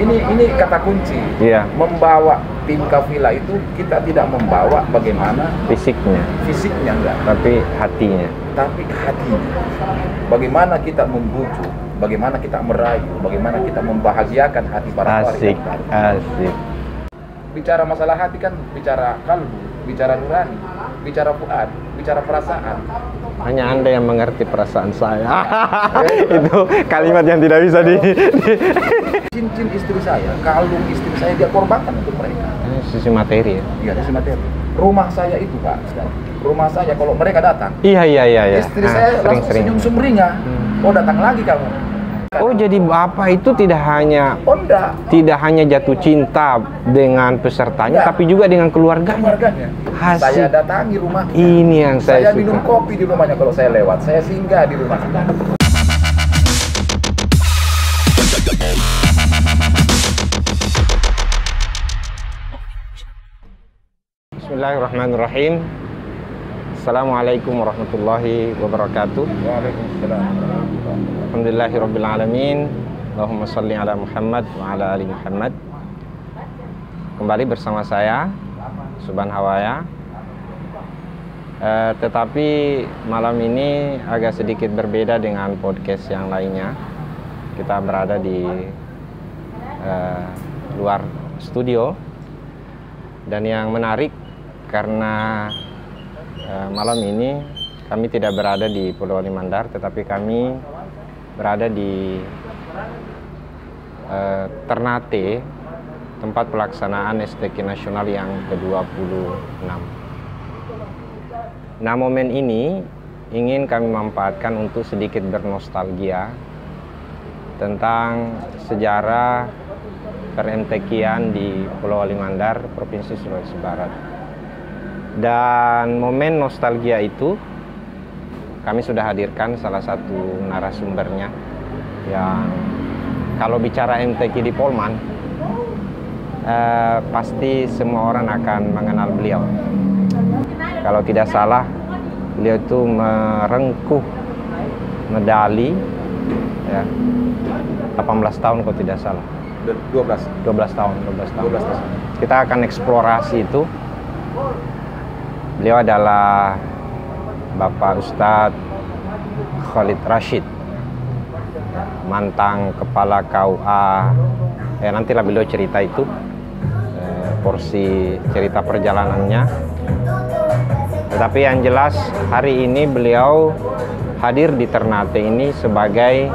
Ini kata kunci. Iya. Membawa tim Kafila itu kita tidak membawa bagaimana fisiknya enggak, tapi hatinya. Tapi hatinya. Bagaimana kita membujuk, bagaimana kita merayu, bagaimana kita membahagiakan hati para Asik. Bicara masalah hati kan bicara kalbu, bicara nurani, bicara fuad, bicara perasaan. Hanya Anda yang mengerti perasaan saya. Itu kalimat yang tidak bisa Cincin istri saya, kalung istri saya dia korbankan untuk mereka. Sisi materi ya? Iya, sisi materi. Rumah saya itu Pak, rumah saya kalau mereka datang, iya. istri saya langsung senyum sumringah. Oh, datang lagi kamu. Oh, jadi Bapak itu tidak hanya jatuh cinta dengan pesertanya, tapi juga dengan keluarganya. Saya datangi rumah. Ini yang saya suka. Minum kopi di rumahnya kalau saya lewat. Saya singgah di rumahnya. Bismillahirrahmanirrahim. Assalamualaikum warahmatullahi wabarakatuh. Waalaikumsalam. Alhamdulillahirabbil alamin. Allahumma shalli ala Muhammad wa ala ali Muhammad. Kembali bersama saya Subhan Hawaya. Tetapi malam ini agak sedikit berbeda dengan podcast yang lainnya. Kita berada di luar studio. Dan yang menarik karena malam ini kami tidak berada di Pulau Limandar, tetapi kami berada di Ternate, tempat pelaksanaan STQ Nasional yang ke-26. Nah, momen ini ingin kami manfaatkan untuk sedikit bernostalgia tentang sejarah per-MTQ-an di Pulau Limandar, Provinsi Sulawesi Barat. Dan momen nostalgia itu kami sudah hadirkan salah satu narasumbernya yang kalau bicara MTQ di Polman pasti semua orang akan mengenal beliau. Kalau tidak salah, beliau itu merengkuh medali ya, 18 tahun kalau tidak salah. 12 tahun. Kita akan eksplorasi itu. Beliau adalah Bapak Ustadz Khalid Rashid, mantan kepala KUA. Nantilah beliau cerita itu, porsi cerita perjalanannya. Tetapi yang jelas hari ini beliau hadir di Ternate ini sebagai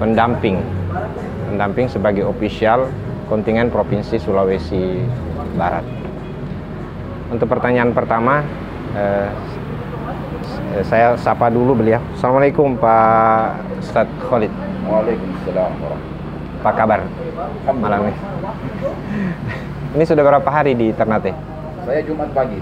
pendamping sebagai ofisial kontingen Provinsi Sulawesi Barat. Untuk pertanyaan pertama, saya sapa dulu beliau. Assalamualaikum Pak Ustadz Khalid. Waalaikumsalam. Apa kabar malam ini? Ini sudah berapa hari di Ternate? Saya Jumat pagi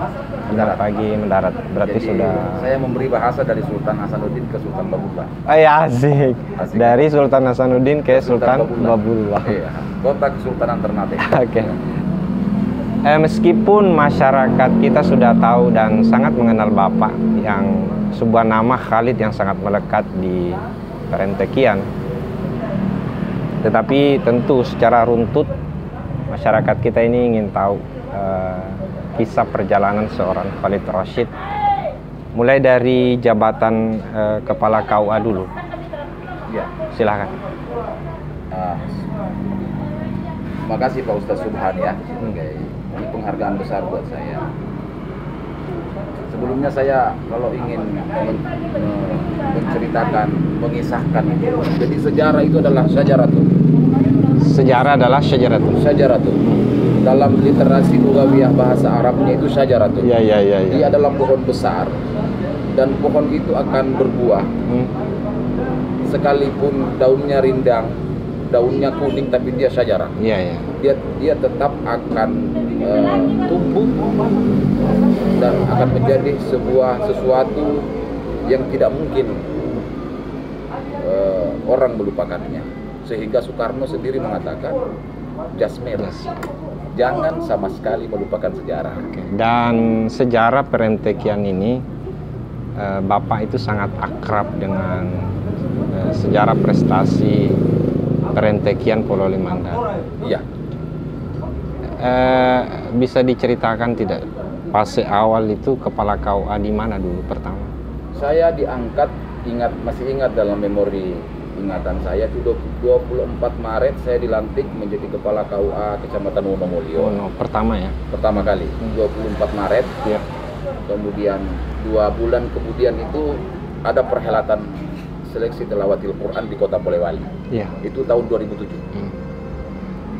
mendarat. Berarti jadi, sudah. Saya memberi bahasa dari Sultan Hasanuddin ke Sultan Babullah. Ya, asik. Dari Sultan Hasanuddin ke Sultan Babullah. Iya, kota Kesultanan Ternate. Oke. Meskipun masyarakat kita sudah tahu dan sangat mengenal Bapak yang sebuah nama Khalid yang sangat melekat di per-MTQ-an, tetapi tentu secara runtut masyarakat kita ini ingin tahu kisah perjalanan seorang Khalid Rashid, mulai dari jabatan kepala KUA dulu. Ya, silakan. Makasih Pak Ustadz Subhan ya, ini penghargaan besar buat saya. Sebelumnya saya kalau ingin menceritakan, mengisahkan itu, jadi sejarah itu adalah syajaratun. Sejarah adalah syajaratun. Dalam literasi lugawiyah bahasa Arabnya itu syajaratun. Iya. Dia adalah pohon besar dan pohon itu akan berbuah. Sekalipun daunnya rindang, daunnya kuning, tapi dia syajarah. Iya. Dia tetap akan tumbuh dan akan menjadi sesuatu yang tidak mungkin orang melupakannya. Sehingga Soekarno sendiri mengatakan, Jasmir, jangan sama sekali melupakan sejarah. Dan sejarah per-MTQ-an ini, Bapak itu sangat akrab dengan sejarah prestasi perentekian Pulau Limandar. Iya. Bisa diceritakan tidak fase awal itu kepala KUA di mana dulu pertama? Saya diangkat, masih ingat dalam memori ingatan saya itu 24 Maret saya dilantik menjadi kepala KUA Kecamatan Wonomulyo. Oh, no. Pertama ya? Pertama kali, 24 Maret. Ya. Kemudian 2 bulan kemudian itu ada perhelatan seleksi tilawatil Quran di Kota Polewali. Ya. Itu tahun 2007.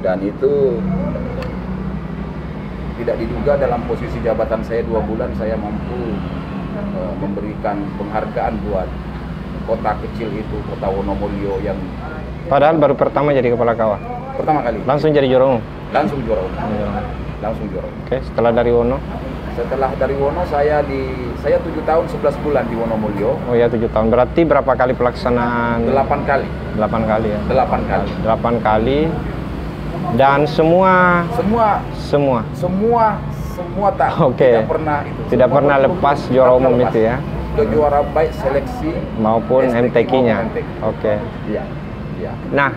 Dan itu tidak diduga dalam posisi jabatan saya 2 bulan saya mampu memberikan penghargaan buat kota kecil itu, Kota Wonomulyo yang Padahal baru pertama jadi kepala KUA. pertama kali. Langsung jadi juara umum. Langsung juara umum. Langsung juara umum. Oke, setelah dari Wono? Setelah dari Wono saya 7 tahun 11 bulan di Wonomulyo. Oh ya, 7 tahun. Berarti berapa kali pelaksanaan? 8 kali. 8 kali ya. 8 kali. 8 kali. Dan semua tak Oke. tidak pernah itu. Tidak Semua pernah lepas juara umum lepas. itu ya. Ke juara baik seleksi Maupun STQ MTQ-nya. maupun MTQ. Oke. Iya. Iya. Nah,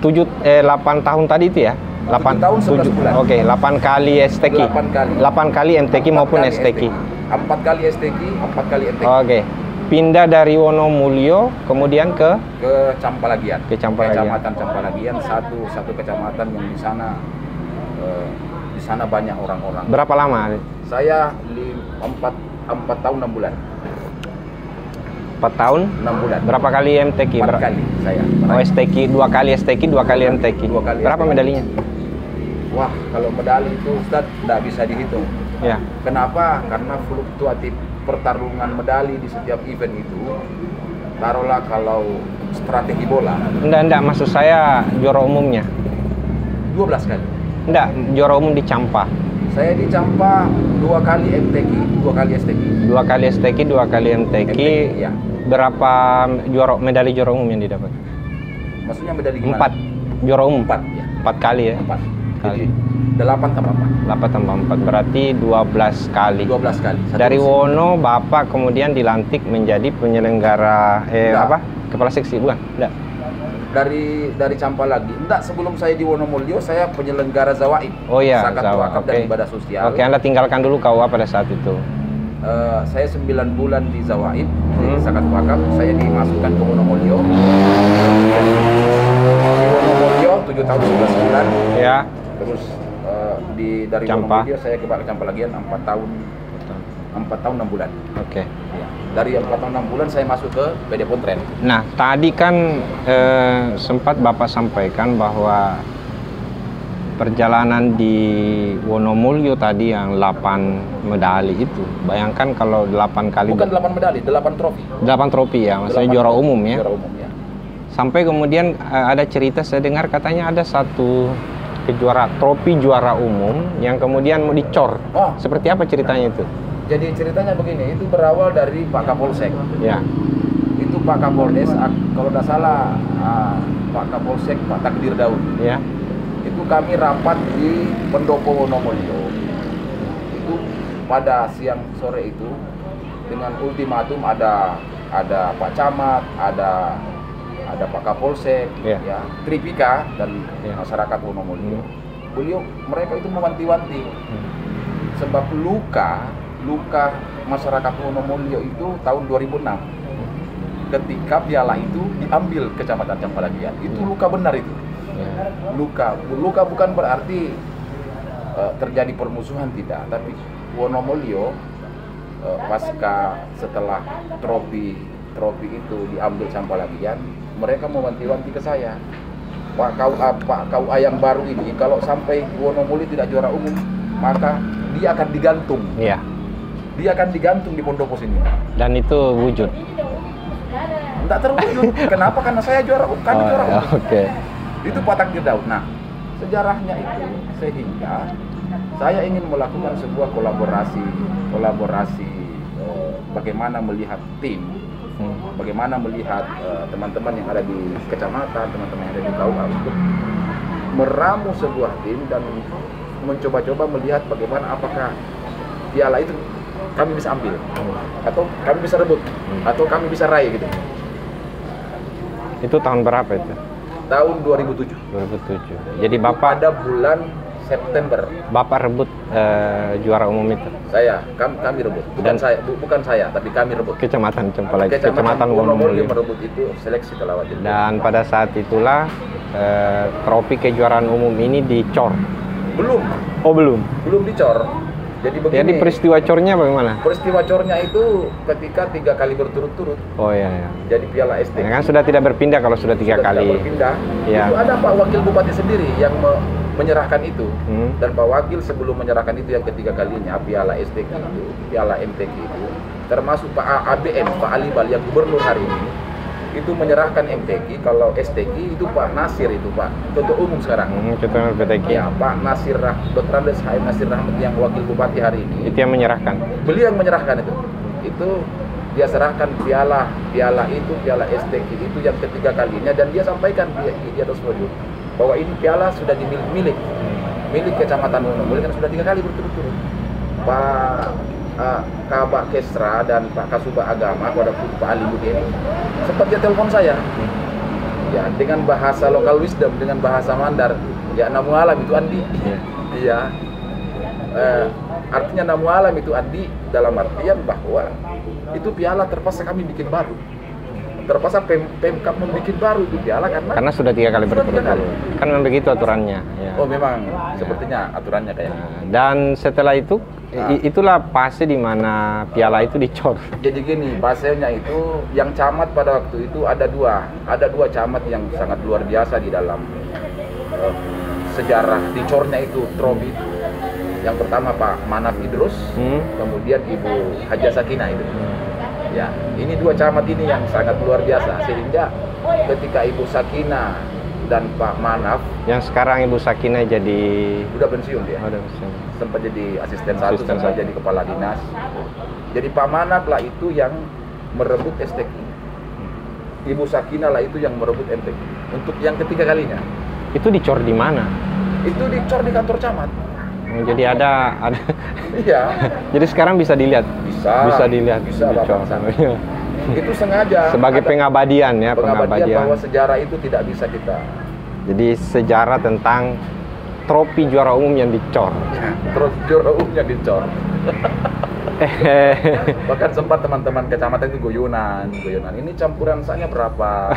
8 tahun tadi itu ya? 7 tahun 11 bulan. Oke, 8 kali STQ. 8 kali. 8 kali MTQ maupun kali STQ. 4 kali STQ, 4 kali MTQ. Oke. Pindah dari Wonomulyo kemudian ke Campalagian. Ke Campalagian. Kecamatan Campalagian, satu kecamatan yang di sana banyak orang-orang. berapa lama? Saya 4 tahun 6 bulan. 4 tahun? 6 bulan. Berapa kali MTQ? 4 kali saya. Oh, STQ 2 kali STQ, 2 kali MTQ. 2 kali Berapa STQ. medalinya? Wah, kalau medali itu Ustaz tidak bisa dihitung. Ya. Kenapa? Karena fluktuatif pertarungan medali di setiap event itu. Taruhlah kalau strategi bola Enggak, maksud saya juara umumnya. 12 kali. Enggak, juara umum di Campa. Saya di Campa 2 kali MTQ, 2 kali STQ. 2 kali STQ, 2 kali MTQ. Ya. Berapa medali juara umum yang didapat? Maksudnya medali gimana? 4 juara umum. 4 ya. 4 kali ya. 4. Kali. Jadi 8 tambah 4. 8 tambah 4 berarti 12 kali. 12 kali. Dari Wono Bapak kemudian dilantik menjadi penyelenggara kepala seksi bukan? Enggak. Dari Campa lagi. Enggak, sebelum saya di Wonomulyo saya penyelenggara Zawaid. Oh iya, Zakat wakaf dan oke. ibadah sosial. Oke, Anda tinggalkan dulu KUA pada saat itu. Saya 9 bulan di Zawaid, di zakat wakaf. Saya dimasukkan ke Wonomulyo. Di Wonomulyo 7 tahun 11 bulan. Ya. Terus dari Campa. Wonomulyo saya ke Campalagian 4 tahun 6 bulan. Oke. Ya. Dari 4 tahun 6 bulan saya masuk ke PD Pontren. Nah, tadi kan sempat Bapak sampaikan bahwa perjalanan di Wonomulyo tadi yang 8 medali itu. Bayangkan kalau 8 kali. Bukan 8 medali, 8 trofi. 8 trofi ya, maksudnya juara umum ya. Juara umum ya. Sampai kemudian ada cerita saya dengar katanya ada satu trofi juara umum yang kemudian mau dicor. Oh. Seperti apa ceritanya itu? Jadi ceritanya begini, itu berawal dari Pak Kapolsek. Ya. Itu Pak Kapoldes, kalau tidak salah Pak Kapolsek, Pak Takdir Daud. Ya. Itu kami rapat di Pendopo Wonomulyo. Itu pada siang sore itu dengan ultimatum ada Pak Camat, ada Pak Kapolsek, ya, Tripika dan masyarakat Wonomulyo. Beliau mereka itu mewanti-wanti sebab luka masyarakat Wonomulyo itu tahun 2006 ketika piala itu diambil Kecamatan Campalagian. Itu luka benar itu. Luka bukan berarti terjadi permusuhan, tidak, tapi Wonomulyo pasca setelah trofi itu diambil Campalagian, mereka mewanti-wanti ke saya, Pak KUA yang baru ini kalau sampai Wonomulyo tidak juara umum maka dia akan digantung. Iya. Dia akan digantung di Pendopo sini. Dan itu wujud. Enggak terwujud. Kenapa? Karena saya juara umum. Juara umum. Oke. Itu Pak Takdir Daud. Nah, sejarahnya itu sehingga saya ingin melakukan sebuah kolaborasi bagaimana melihat tim, bagaimana melihat teman-teman yang ada di kecamatan, teman-teman yang ada di KUA untuk meramu sebuah tim dan mencoba-coba melihat bagaimana apakah piala itu kami bisa ambil atau kami bisa rebut atau kami bisa raih gitu. Itu tahun berapa itu? Tahun 2007. 2007. Jadi Bapak pada bulan September. Bapak rebut juara umum itu. Kami rebut. Bukan saya, tapi kami rebut. Kecamatan Cempalagi, Kecamatan Wonomulyo merebut itu seleksi Kelawar. Dan pada saat itulah trofi kejuaraan umum ini dicor. Belum. Oh, belum. Belum dicor. Jadi begini. Jadi peristiwa cornya bagaimana? Peristiwa cornya itu ketika 3 kali berturut-turut. Oh iya. Jadi Piala STQ. Ya kan sudah tidak berpindah kalau sudah 3 kali. Tidak berpindah. Ya. Itu ada Pak Wakil Bupati sendiri yang menyerahkan itu. Dan Pak Wakil sebelum menyerahkan itu yang ketiga kalinya Piala STQ itu, Piala MTQ itu, termasuk Pak ABN, Pak Alibal yang gubernur hari ini, itu menyerahkan MTQ. Kalau STQ itu Pak Nasir itu Pak Ketua Umum sekarang. Ketua MTQ. Ya, Pak Nasir Dr. Andes Haim Nasir Rahmat yang Wakil Bupati hari ini. Itu yang menyerahkan. Beliau yang menyerahkan itu. Itu dia serahkan piala STQ itu yang ketiga kalinya, dan dia sampaikan di atas podium bahwa ini piala sudah milik Kecamatan Wonomulyo kan sudah 3 kali berturut-turut. Pak Kabak Kesra dan Pak Kasubag Agama pada Pak Ali Budi ini sempat dia telepon saya. Ya, dengan bahasa lokal wisdom, dengan bahasa Mandar. Ya, namu alam itu Andi. Iya. Artinya namu alam itu Andi dalam artian bahwa itu piala terpaksa kami bikin baru. Terpaksa Pemkab membuat baru itu piala karena sudah 3 kali berturut-turut. Kan memang begitu aturannya. Ya. Oh, memang sepertinya aturannya kayaknya. Dan setelah itu, itulah fase di mana piala itu dicor. Jadi gini, fasenya itu yang camat pada waktu itu ada dua camat yang sangat luar biasa di dalam sejarah dicornya itu trofi. Yang pertama Pak Manaf Idrus, kemudian Ibu Haja Sakinah itu. Ya, ini 2 camat ini yang sangat luar biasa, sehingga ketika Ibu Sakinah dan Pak Manaf, yang sekarang Ibu Sakinah jadi udah pensiun dia. Udah pensiun. Sempat jadi asisten satu, sempat jadi kepala dinas. Jadi Pak Manaf lah itu yang merebut STQ. Ibu Sakinah lah itu yang merebut MTQ. Untuk yang ketiga kalinya. Itu dicor di mana? Itu dicor di kantor camat. Jadi ada. Iya. Jadi sekarang bisa dilihat. Bisa dilihat. Bisa Bapak. Itu sengaja. Sebagai pengabadian ya, pengabadian bahwa sejarah itu tidak bisa kita. Jadi sejarah tentang trofi juara umum yang dicor. Trofi juara umum yang dicor. Bahkan sempat teman-teman kecamatan itu guyonan. Ini campuran saknya berapa?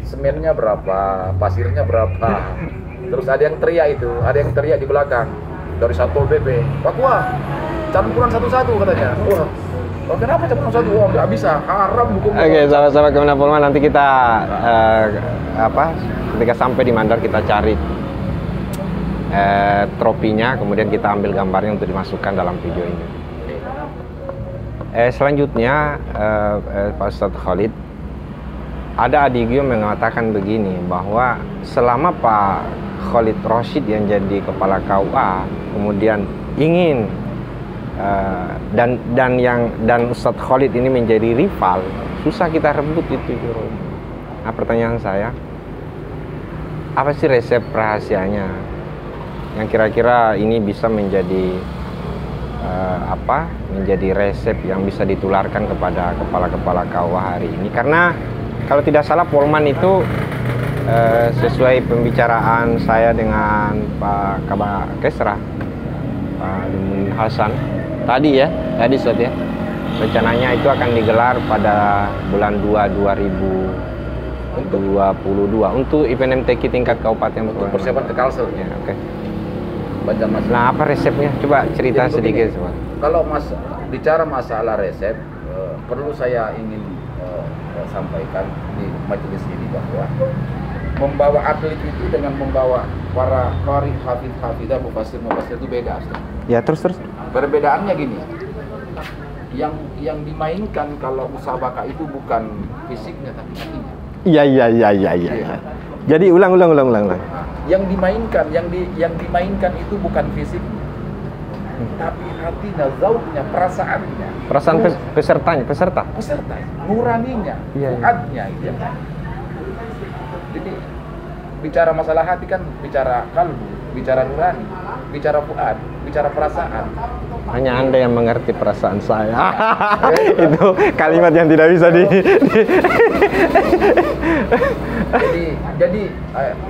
Semennya berapa? Pasirnya berapa? Terus ada yang teriak di belakang. Dari Satpol PP, Pak Wah, campuran satu-satu katanya. Wah, kenapa campuran satu? Wah, nggak bisa, haram hukum. Oke, sahabat-sahabat Kemenang Polman, nanti kita ketika sampai di Mandar kita cari trofinya, kemudian kita ambil gambarnya untuk dimasukkan dalam video ini. Selanjutnya, Pak Ustadz Khalid, ada adigio mengatakan begini, bahwa selama Pak Khalid Rosyid yang jadi kepala KUA kemudian ingin dan Ustadz Khalid ini menjadi rival, susah kita rebut itu juru. Nah, pertanyaan saya, apa sih resep rahasianya yang kira-kira ini bisa menjadi menjadi resep yang bisa ditularkan kepada kepala-kepala KUA hari ini? Karena kalau tidak salah Polman itu sesuai pembicaraan saya dengan Pak Kabak Kesra, Pak Limun Hasan tadi Ustaz ya, rencananya itu akan digelar pada bulan 2 2022 untuk event MTQ tingkat kabupaten, untuk persiapan ke Kalsel ya. Oke. Nah, apa resepnya? Coba cerita sedikit. Kalau bicara masalah resep, perlu saya ingin sampaikan di majelis ini bahwa membawa atlet itu dengan membawa para qari, hafiz-hafidah, mufassir itu beda. Ya, terus. Perbedaannya gini. Yang dimainkan kalau musabaqah itu bukan fisiknya tapi hatinya. Iya. Jadi ulang. Yang dimainkan itu bukan fisiknya. Tapi hatinya, zautnya, perasaannya. Perasaan peserta. Nuraninya, fuadnya itu. Jadi bicara masalah hati kan bicara kalbu. bicara nurani, bicara fuad, bicara perasaan. Hanya Anda yang mengerti perasaan saya. Itu kalimat yang tidak bisa Jadi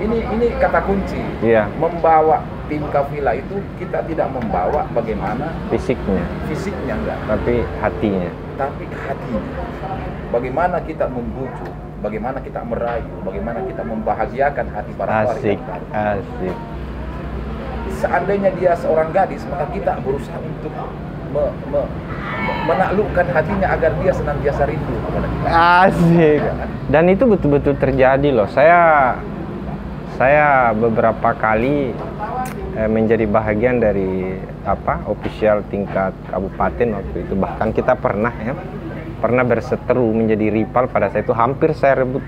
ini kata kunci. Iya. Membawa tim kafilah itu kita tidak membawa bagaimana fisiknya enggak, tapi hatinya. Bagaimana kita membujuk, bagaimana kita merayu, bagaimana kita membahagiakan hati para asik. Seandainya dia seorang gadis, maka kita berusaha untuk menaklukkan hatinya agar dia senantiasa rindu kepada kita. Asik. Dan itu betul-betul terjadi loh. Saya beberapa kali menjadi bahagian dari official tingkat kabupaten waktu itu. Bahkan kita pernah berseteru menjadi rival pada saat itu. Hampir saya rebut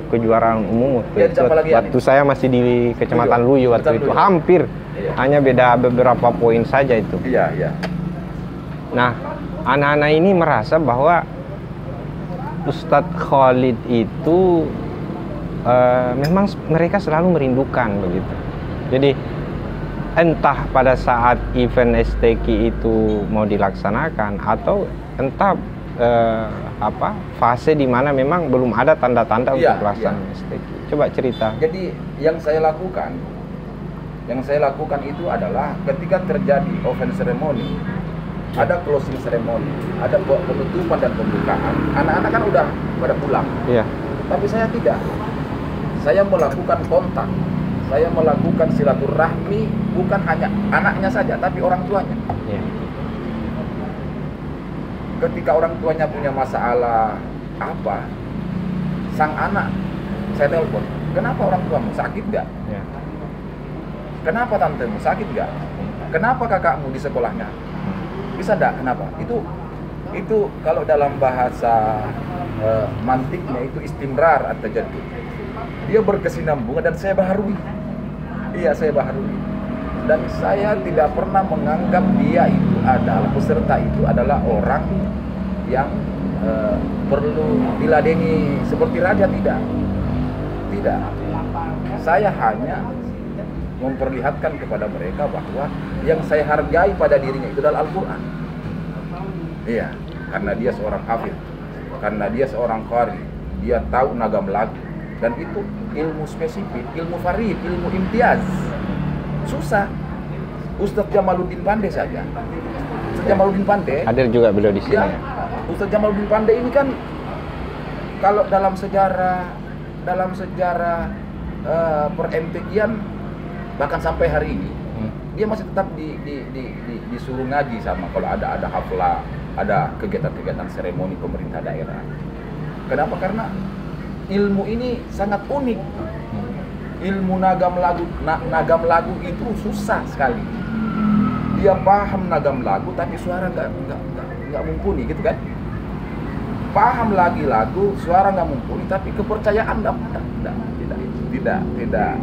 kejuaraan umum waktu saya masih di Kecamatan Luyo waktu itu. Hampir. Iya. Hanya beda beberapa poin saja itu. Iya. Nah, anak-anak ini merasa bahwa Ustadz Khalid itu memang mereka selalu merindukan begitu. Jadi entah pada saat event STQ itu mau dilaksanakan atau entah fase di mana memang belum ada tanda-tanda untuk pelaksanaan STQ. Coba cerita. Jadi yang saya lakukan itu adalah ketika terjadi open ceremony, ada closing ceremony, ada penutupan dan pembukaan. Anak-anak kan udah pada pulang. Iya. Tapi saya tidak. Saya melakukan kontak. Saya melakukan silaturahmi bukan hanya anaknya saja, tapi orang tuanya. Iya. Ketika orang tuanya punya masalah sang anak saya telepon. Kenapa orang tuamu sakit nggak? Iya. Kenapa tantemu sakit nggak? Kenapa kakakmu di sekolahnya? Bisa enggak? Kenapa? Itu kalau dalam bahasa mantiknya itu istimrar atau jadi. Dia berkesinambungan dan saya baharui. Iya, saya baharui. Dan saya tidak pernah menganggap dia itu adalah peserta itu adalah orang yang perlu diladeni seperti raja, tidak. Tidak. Saya hanya memperlihatkan kepada mereka bahwa yang saya hargai pada dirinya itu adalah Al-Quran. Iya, karena dia seorang hafidh, karena dia seorang qari, dia tahu nagam lagu, dan itu ilmu spesifik, ilmu farid, ilmu imtiaz. Susah. Ustadz Jamaluddin Pandey saja. Ustadz Jamaluddin Pandey hadir juga beliau di sini. Ya, Ustadz Jamaluddin Pandey ini kan kalau dalam sejarah per-MTQ-an bahkan sampai hari ini dia masih tetap disuruh ngaji sama kalau ada haflah, ada kegiatan-kegiatan seremoni pemerintah daerah. Kenapa? Karena ilmu ini sangat unik. Ilmu nagam lagu itu susah sekali. Dia paham nagam lagu tapi suara nggak mumpuni gitu kan. Paham lagi lagu, suara nggak mumpuni tapi kepercayaan tidak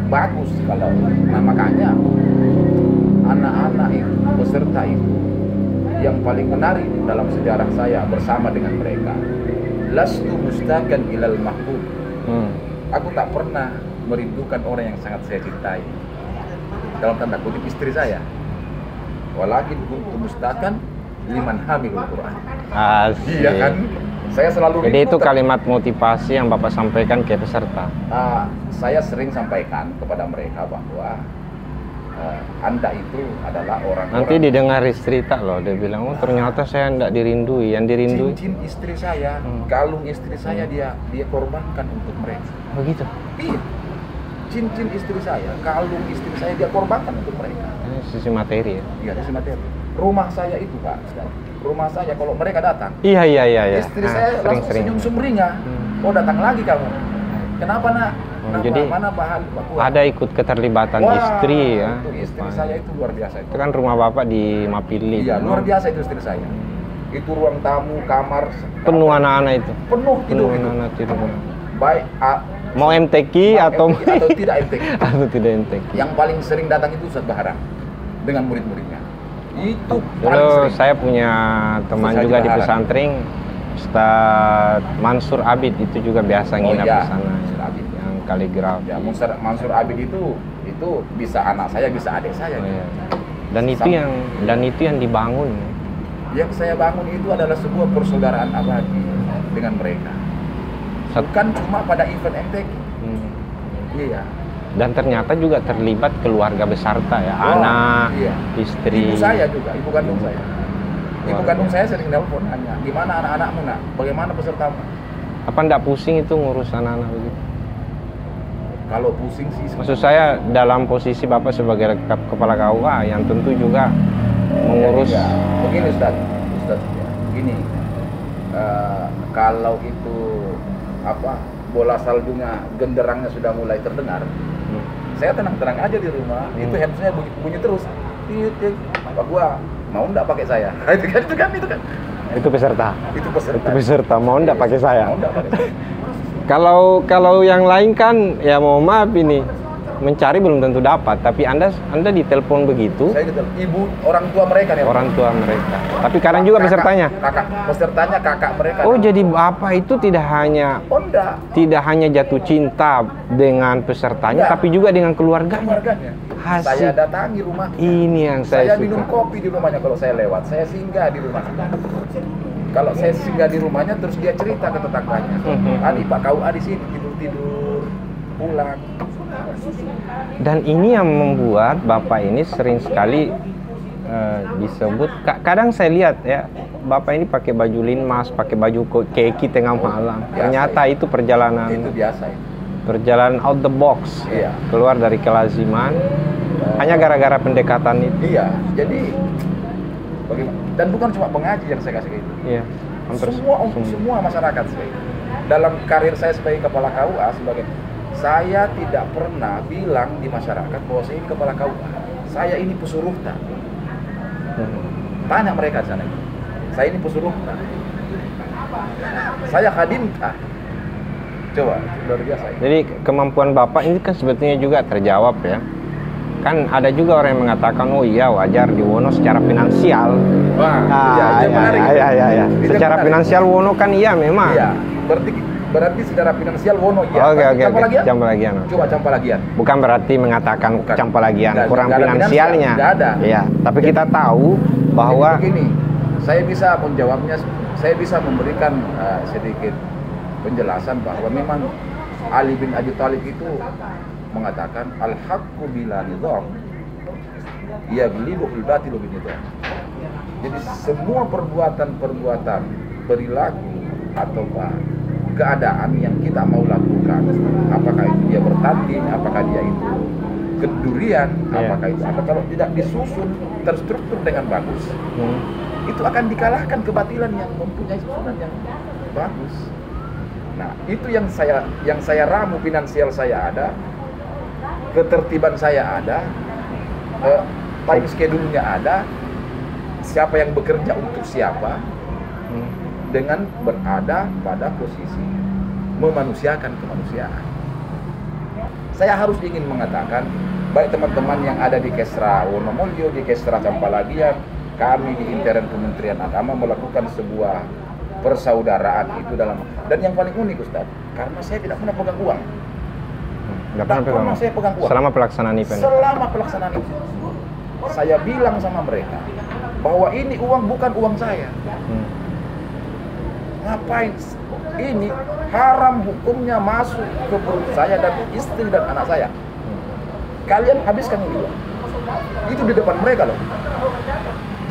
bagus kalau. Nah, makanya anak-anak itu, peserta itu yang paling menarik dalam sejarah saya bersama dengan mereka. Lastu mustakan ilal mahbub. Aku tak pernah merindukan orang yang sangat saya cintai. Dalam tanda kutip istri saya. Walakin kuntu mustakan liman hamilul Quran. Asik. Iya kan? Saya selalu Jadi itu kalimat motivasi yang Bapak sampaikan ke peserta. Saya sering sampaikan kepada mereka bahwa Anda itu adalah orang. Nanti didengar istri tak loh, dia bilang, oh ternyata saya tidak dirindui, yang dirindui. Cincin istri saya, kalung istri saya dia korbankan untuk mereka. Begitu? Iya. Cincin istri saya, kalung istri saya dia korbankan untuk mereka. Ini sisi materi ya? Iya, sisi materi. Rumah saya itu Pak, rumah saya kalau mereka datang, iya. istri saya langsung senyum sumringah. Oh datang lagi kamu? Kenapa nak? Jadi mana bahan ada ikut keterlibatan istri ya? Itu istri saya itu luar biasa itu. Itu kan rumah Bapak di Mapili. Iya, luar biasa itu istri saya. Itu ruang tamu, kamar penuh anak-anak itu. Penuh tidur itu. Baik mau MTQ atau tidak MTQ. Atau tidak MTQ. Yang paling sering datang itu Ustadz Baharam dengan murid-muridnya. Itu dulu saya punya teman juga di pesantren, Ustadz Mansur Abid, itu juga biasa nginap di sana. Yang kaligrafi. Ya, Mansur Abid itu bisa anak saya, bisa adik saya. Oh, iya. Dan itu yang dibangun. Yang saya bangun itu adalah sebuah persaudaraan abadi dengan mereka. Bukan cuma pada event MTQ. Iya. Dan ternyata juga terlibat keluarga beserta ya, Oh, anak, iya. istri. Ibu saya juga, ibu kandung saya. Ibu Luar kandung biasa. saya sering nelpon nanya, gimana anak-anakmu nak? Bagaimana pesertamu? Apa enggak pusing itu ngurus anak-anak begitu? Kalau pusing sih. Maksud saya dalam posisi Bapak sebagai kepala KUA yang tentu juga mengurus. Ya, begini Ustaz ya, begini. Kalau itu bola saljunya genderangnya sudah mulai terdengar, saya tenang-tenang aja di rumah. Itu handphonenya bunyi terus. Tit. Bapak gua mau nggak pakai saya? itu kan. Itu peserta. Itu peserta. Itu peserta mau nggak pakai saya? Mau nggak pakai saya? Kalau yang lain kan ya mohon maaf ini mencari belum tentu dapat, tapi Anda ditelepon begitu. Saya ditelepon ibu orang tua mereka nih. Orang tua mereka. Tapi kadang juga pesertanya. Pesertanya kakak mereka. Oh, jadi Bapak itu tidak hanya jatuh cinta dengan pesertanya, Enggak. tapi juga dengan keluarganya. Asik. Saya datangi rumah. Ini yang saya suka. minum kopi di rumahnya kalau saya lewat. Saya singgah di rumahnya. Kalau saya singgah di rumahnya, terus dia cerita ke tetangganya. Adi Pak KUA di sini tidur pulang. Dan ini yang membuat Bapak ini sering sekali disebut. Kadang saya lihat ya, Bapak ini pakai baju linmas, pakai baju keki tengah malam. Ternyata itu perjalanan. Itu biasa itu. Perjalanan out the box, Iya. Keluar dari kelaziman, hanya gara-gara pendekatan itu. Iya, jadi bagaimana? Dan bukan cuma pengaji yang saya kasih itu. Iya, hampir Semua masyarakat saya. Dalam karir saya sebagai kepala KUA, saya tidak pernah bilang di masyarakat bahwa saya ini kepala KUA. Saya ini pesuruhta. Tanya mereka di sana. Saya ini pesuruhta. Saya khadimta. Coba, luar biasa. Jadi kemampuan Bapak ini kan sebetulnya juga terjawab ya. Kan ada juga orang yang mengatakan, oh iya wajar di Wono secara finansial. Wah, itu menarik. Iya. Secara finansial Wono kan iya memang. Iya, berarti secara finansial Wono iya. Oke. Campalagian? Coba Campalagian. Bukan berarti mengatakan Bukan. Campalagian Nggak, kurang nggak ada finansialnya. finansial, nggak ada. Iya, tapi kita tahu bahwa begini, saya bisa menjawabnya, saya bisa memberikan sedikit penjelasan bahwa memang Ali bin Abi Thalib itu mengatakan al-haqqu bila nidham yaghlibu al-batilu bin nidham. Jadi semua perbuatan perilaku atau keadaan yang kita mau lakukan, apakah itu dia bertanding, apakah dia itu kedurian, apakah itu kalau tidak disusun terstruktur dengan bagus, itu akan dikalahkan kebatilan yang mempunyai susunan yang bagus. Nah, itu yang saya ramu, finansial saya ada, ketertiban saya ada, time schedule-nya ada, siapa yang bekerja untuk siapa, dengan berada pada posisi memanusiakan kemanusiaan. Saya harus ingin mengatakan, baik teman-teman yang ada di Kesra Wonomulyo, di Kesra Campalagian, kami di intern Kementerian Agama melakukan sebuah persaudaraan itu dan yang paling unik Ustaz, karena saya tidak pernah pegang uang. Nggak pernah saya pegang uang. Selama pelaksanaan event. Selama pelaksanaan event. Saya bilang sama mereka bahwa ini uang bukan uang saya. Ngapain? Ini haram hukumnya masuk ke perut saya dan istri dan anak saya. Kalian habiskan ini uang. Itu di depan mereka loh.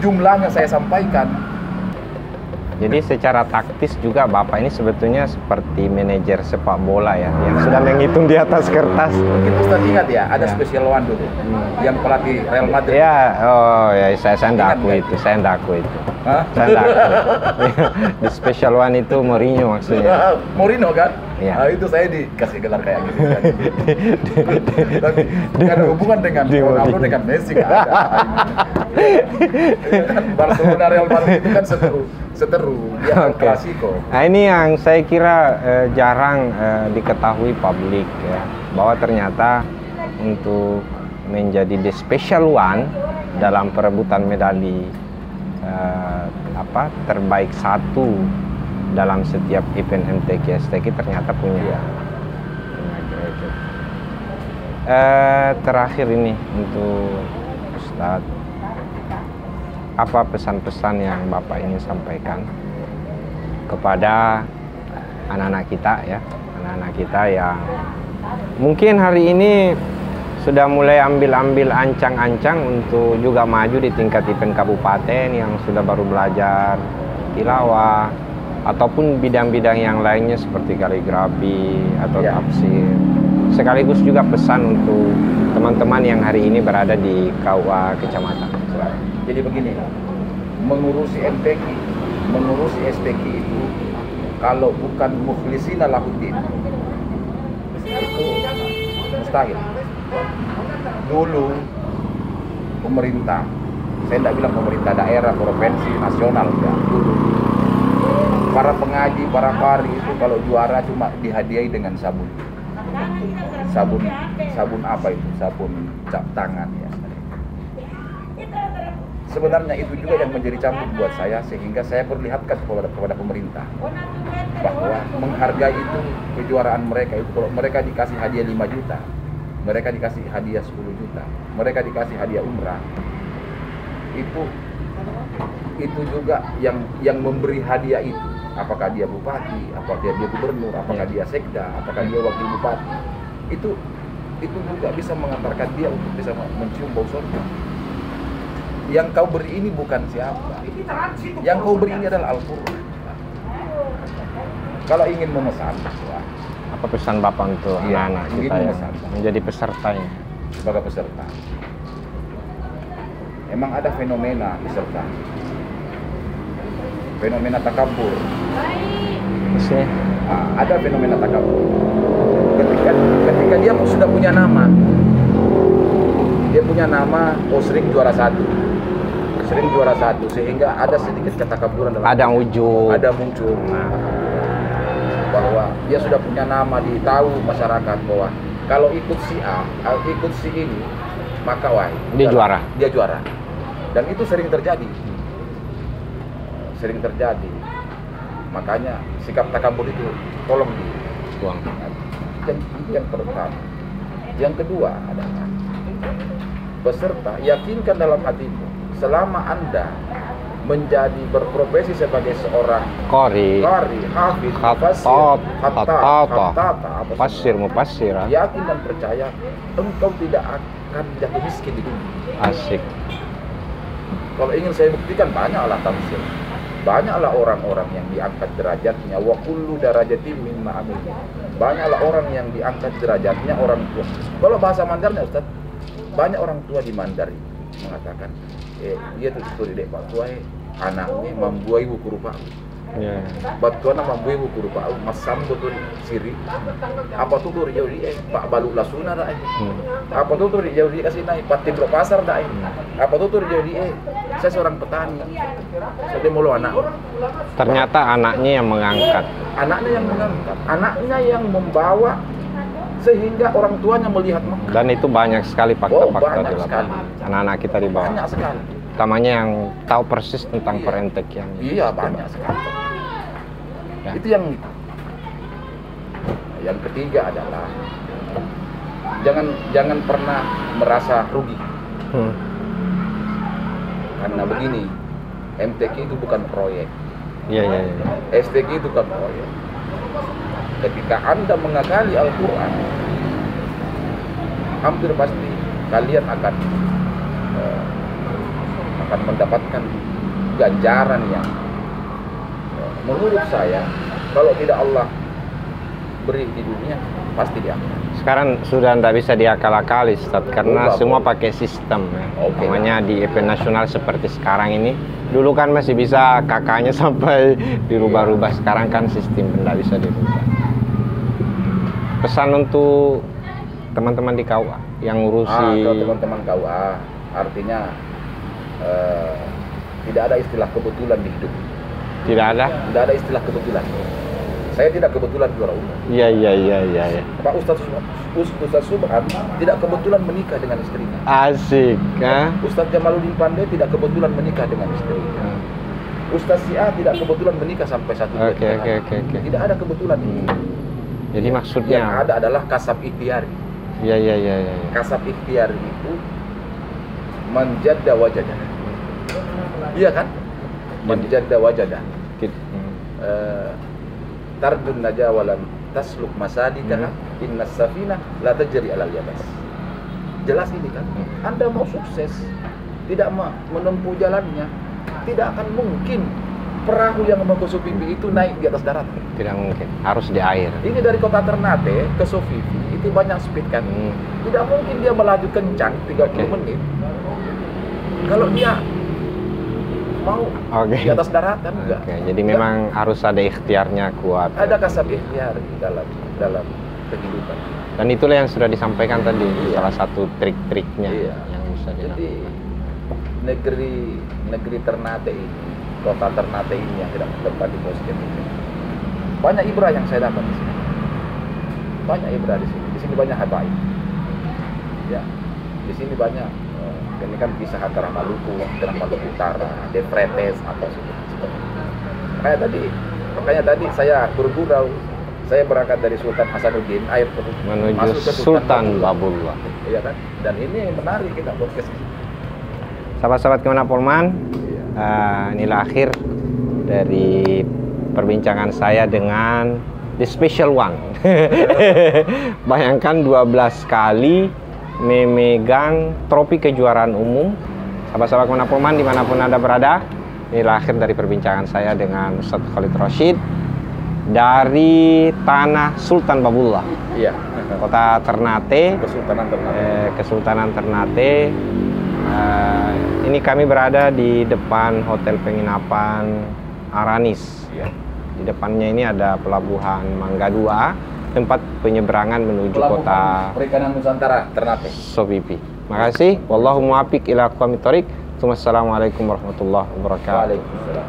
Jumlahnya saya sampaikan. Jadi secara taktis juga Bapak ini sebetulnya seperti manajer sepak bola ya, yang sudah menghitung di atas kertas. Mungkin Ustaz ingat ya, ada Special One dulu, yang pelatih Real Madrid. Ya, saya enggak aku itu, saya enggak aku itu. Hah? Saya enggak aku. Di Special One itu Mourinho maksudnya. Mourinho kan? Iya. Nah, itu saya dikasih gelar kayak gitu. Tapi nggak ada hubungan dengan Ronaldo dengan Messi nggak ada. Kan Barcelona Real Madrid itu kan seteru, dia kan klasiko. Nah ini yang saya kira jarang diketahui publik ya, bahwa ternyata untuk menjadi the special one dalam perebutan medali terbaik satu dalam setiap event MTQ STQ ternyata punya greget. Terakhir ini untuk Ustadz, apa pesan-pesan yang Bapak ingin sampaikan kepada anak-anak kita ya, anak-anak kita yang mungkin hari ini sudah mulai ambil ancang-ancang untuk juga maju di tingkat event kabupaten, yang sudah baru belajar tilawah ataupun bidang-bidang yang lainnya seperti kaligrafi atau tafsir. Sekaligus juga pesan untuk teman-teman yang hari ini berada di KUA kecamatan. Jadi begini, mengurusi MTQ, mengurusi STQ itu kalau bukan mukhlisina lahuddin itu mustahil. Dulu pemerintah, saya tidak bilang pemerintah daerah, provinsi, nasional, ya. Dulu para pengaji, para qari itu kalau juara cuma dihadiahi dengan sabun apa itu, sabun cap tangan ya. Sebenarnya itu juga yang menjadi cambuk buat saya, sehingga saya perlihatkan kepada pemerintah bahwa menghargai itu kejuaraan mereka itu. Kalau mereka dikasih hadiah 5 juta, mereka dikasih hadiah 10 juta, mereka dikasih hadiah umrah, itu juga yang memberi hadiah itu, apakah dia bupati, apakah dia gubernur, apakah dia sekda, apakah dia wakil bupati, itu juga bisa mengantarkan dia untuk bisa mencium bau surga. Yang kau beri ini bukan siapa, yang kau beri ini adalah Al-Quran. Kalau ingin memesan, apa pesan Bapak untuk anak-anak kita yang menjadi pesertanya? Sebagai peserta, emang ada fenomena peserta, fenomena takabur. Ada fenomena takabur. Ketika dia sudah punya nama, sering juara satu, sehingga ada sedikit ketakaburan dalam ada muncul bahwa dia sudah punya nama, ditahu masyarakat bahwa kalau ikut si A, ikut si ini, maka dia juara. Dan itu sering terjadi. Makanya sikap takabur itu tolong dibuang. Itu yang pertama. Yang kedua adalah peserta, yakinkan dalam hatimu, selama Anda menjadi berprofesi sebagai seorang qari, hafidh, mufassir, yakin dan percaya engkau tidak akan jatuh miskin di dunia. Asik. Kalau ingin saya buktikan, banyaklah tafsir, banyaklah orang-orang yang diangkat derajatnya, wa kullu darajatin mimma amil. Banyaklah orang yang diangkat derajatnya orang tua. Kalau bahasa Mandarnya Ustaz, banyak orang tua di Mandar mengatakan, dia tuh di Pak Tua, anaknya membuai buku rupa. Batuan membuai buku rupa, masam betul siri. Apa tuh jauh di Pak Balu Lasuna dah. Apa tuh jauh di kasih naik Pak Timro Pasar dah. Apa tuh jauh di saya seorang petani. Saya mulu anak. Ternyata anaknya yang mengangkat. Anaknya yang membawa, sehingga orang tuanya melihat Mekah. Dan itu banyak sekali fakta-fakta di lapangan. Anak-anak kita di bawah. Banyak sekali. Utamanya yang tahu persis tentang perintekian. Iya, banyak sekali. Ya. Itu yang ketiga adalah jangan pernah merasa rugi. Karena begini, MTQ itu bukan proyek. Iya. STQ itu bukan proyek. Ketika Anda mengakali Al-Quran, hampir pasti kalian akan mendapatkan ganjaran yang menurut saya, kalau tidak Allah beri di dunia, pasti di akhirat. Sekarang sudah tidak bisa diakal-akali, Ustaz, karena semua pakai sistem ya. Namanya di event nasional seperti sekarang ini. Dulu kan masih bisa kakaknya sampai dirubah-rubah, sekarang kan sistem tidak bisa dirubah. Pesan untuk teman-teman di KUA yang ngurusi. Kalau teman-teman KUA, artinya tidak ada istilah kebetulan di hidup. Tidak ada istilah kebetulan. Saya tidak kebetulan juara umum. Iya. Pak Ustaz Subhan tidak kebetulan menikah dengan istrinya. Asik. Ustaz Jamaluddin Pandey tidak kebetulan menikah dengan istrinya. Ustaz Sia tidak kebetulan menikah sampai satu bulan. Oke. Tidak ada kebetulan ini. Jadi maksudnya yang ada adalah kasab ikhtiari. Iya, iya, iya, iya. Kasab ikhtiar itu manjadda wajadah. Iya kan? Manjadda wajadah. Tardun naja walam tasluk masadika innas safina la tajri alal yabas. Jelas ini kan? Anda mau sukses, tidak menempuh jalannya, tidak akan mungkin perahu yang mau ke Sovivi itu naik di atas darat. Tidak mungkin, harus di air. Ini dari kota Ternate ke Sovivi itu banyak speed kan. Tidak mungkin dia melaju kencang 30 menit. Kalau dia mau di atas daratan enggak. Jadi memang harus ada ikhtiarnya kuat. Ada kasab ikhtiar di dalam kehidupan. Dan itulah yang sudah disampaikan tadi, salah satu trik-triknya yang bisa dilakukan. Jadi negeri Ternate ini, kota Ternate ini yang tidak terdapat di positif ini. Banyak ibrah yang saya dapat di sini. Banyak ibrah di sini. Di sini banyak habaib. Ya, di sini banyak. Ini kan bisa antara Maluku Utara, Defretes atau seperti. Makanya tadi saya bergurau. Saya berangkat dari Sultan Hasanuddin, air menuju masuk ke Sultan Babullah. Iya kan? Dan ini menarik kita podcast. Sahabat-sahabat Kemenang Polman, inilah akhir dari perbincangan saya dengan the special one. Bayangkan 12 kali memegang trofi kejuaraan umum. Sahabat-sahabat Kemenang Polman dimanapun Anda berada, inilah akhir dari perbincangan saya dengan Ustadz Khalid Rashid dari tanah Sultan Babullah, kota Ternate, Kesultanan Ternate. Ini kami berada di depan Hotel Penginapan Aranis. Di depannya ini ada pelabuhan Mangga 2, tempat penyeberangan menuju kota Perikanan Nusantara Ternate. Sovivi. Makasih. Wallahu muwaffiq ila aqwamit thoriq. Wassalamualaikum warahmatullahi wabarakatuh. Waalaikumsalam.